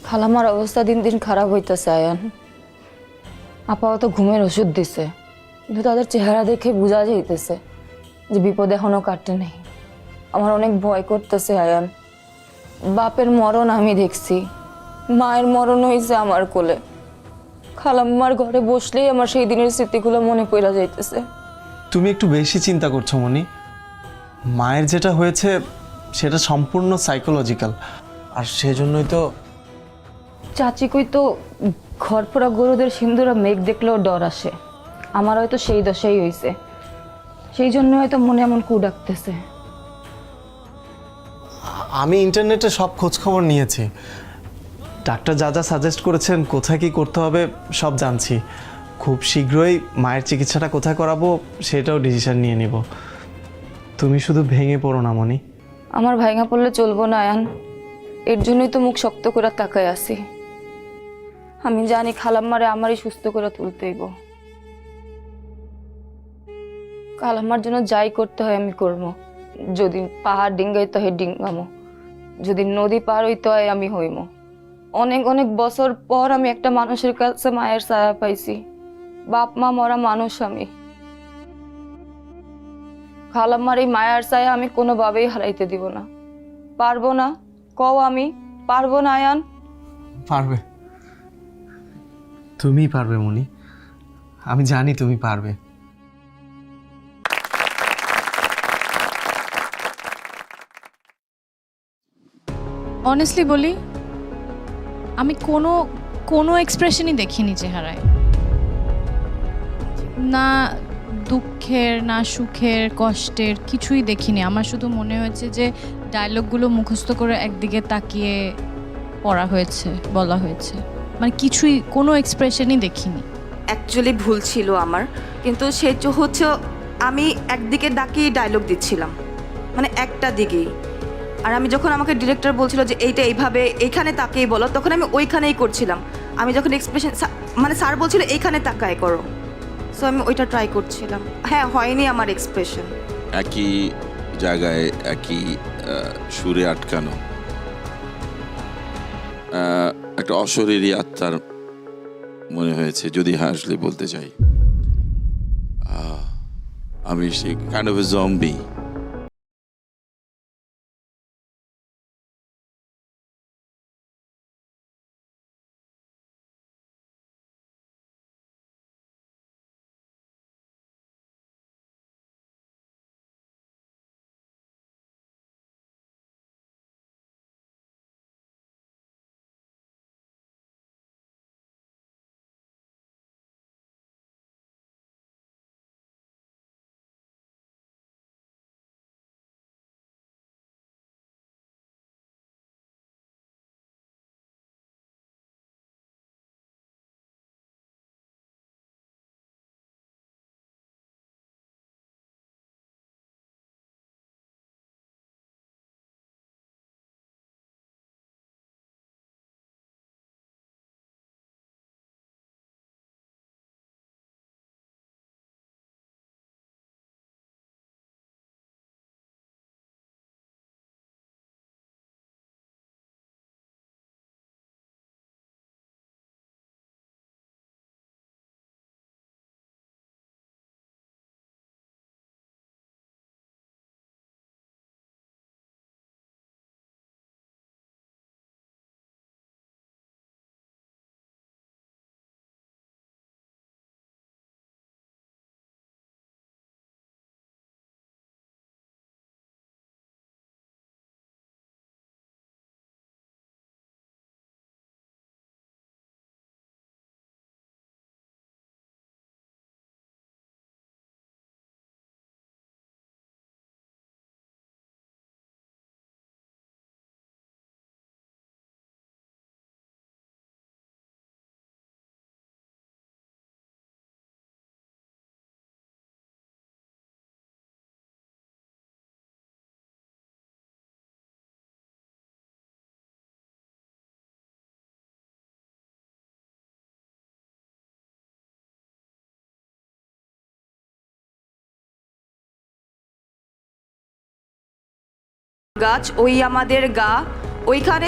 খালামার অবস্থা দিন দিন খারাপ হইতেছে আয়ান। আপাতত ঘুমের ওষুধ দিছে, কিন্তু তাদের চেহারা দেখে বোঝা যাইতেছে যে বিপদ এখনো কাটে নেই। আমার অনেক ভয় করতেছে আয়ান। বাপের মরণ আমি দেখছি, মায়ের মরণ হয়েছে আমার কোলে। খালাম্মার ঘরে বসলেই আমার সেই দিনের স্মৃতিগুলো মনে পড়ে যাইতেছে। তুমি একটু বেশি চিন্তা করছো মনি। মায়ের যেটা হয়েছে সেটা সম্পূর্ণ সাইকোলজিক্যাল, আর সেজন্যই তো চাচি কই তো ঘর পোড়া গরুদের সিন্দুরা মেঘ দেখলেও ডর আসে। আমার হয়তো সেই দশাই হয়েছে, সেই জন্য হয়তো মনে এমন কু ডাকতেছে। আমি ইন্টারনেটে সব খোঁজ খবর নিয়েছি, ডাক্তার যা যা সাজেস্ট করেছেন কোথায় কি করতে হবে সব জানছি। খুব শীঘ্রই মায়ের চিকিৎসাটা কোথায় করাবো সেটাও ডিসিশন নিয়ে নিব। তুমি শুধু ভেঙে পড়ো না মনি। আমার ভাইঙা পড়লে চলবো না আয়ান, এর জন্যই তো মুখ শক্ত করে তাকায় আছি। আমি জানি খালাম্মারে আমারই সুস্থ করে তুলতেইব। খালাম্মার জন্য যাই করতে হয় আমি করবো। যদি পাহাড় ডিঙ্গাইতে হয় ডিঙ্গামো, যদি নদী পার হইতে হয় আমি হইমো। অনেক অনেক বছর পর আমি একটা মানুষের কাছে মায়ের ছায়া পাইছি। বাপ মা মরা মানুষ আমি। খালাম্মার এই মায়ার ছায়া আমি কোনোভাবেই হারাইতে দিব না। পারবো না, কও আমি পারবো না আয়ান? পারবে, তুমিই পারবে মনি, আমি জানি তুমি পারবে। অনেস্টলি বলি, আমি কোনো কোনো এক্সপ্রেশনই দেখিনি চেহারায়, না দুঃখের না সুখের কষ্টের কিছুই দেখিনি। আমার শুধু মনে হয়েছে যে ডায়লগগুলো মুখস্থ করে একদিকে তাকিয়ে পড়া হয়েছে, বলা হয়েছে, মানে কিছুই কোনো এক্সপ্রেশনই দেখিনি। অ্যাকচুয়ালি ভুল ছিল আমার, কিন্তু সে হচ্ছে আমি একদিকে ডাকিয়ে ডায়লগ দিচ্ছিলাম, মানে একটা দিকেই। আর আমি যখন আমাকে ডিরেক্টর বলছিল যে এইটা এইভাবে এইখানে তাকিয়ে বলো, তখন আমি ওইখানেই করছিলাম। আমি যখন এক্সপ্রেশন মানে স্যার বলছিল এইখানে তাকায় করো, সো আমি ওইটা ট্রাই করছিলাম। হ্যাঁ, হয়নি আমার এক্সপ্রেশন। একই জায়গায় একই সুরে আটকানো একটা অশরীরী আত্মার মনে হয়েছে, যদি হাসলে বলতে চাই আমি সে কাইন্ড অফ এ জম্বি। গাছ ওই আমাদের গা, ওইখানে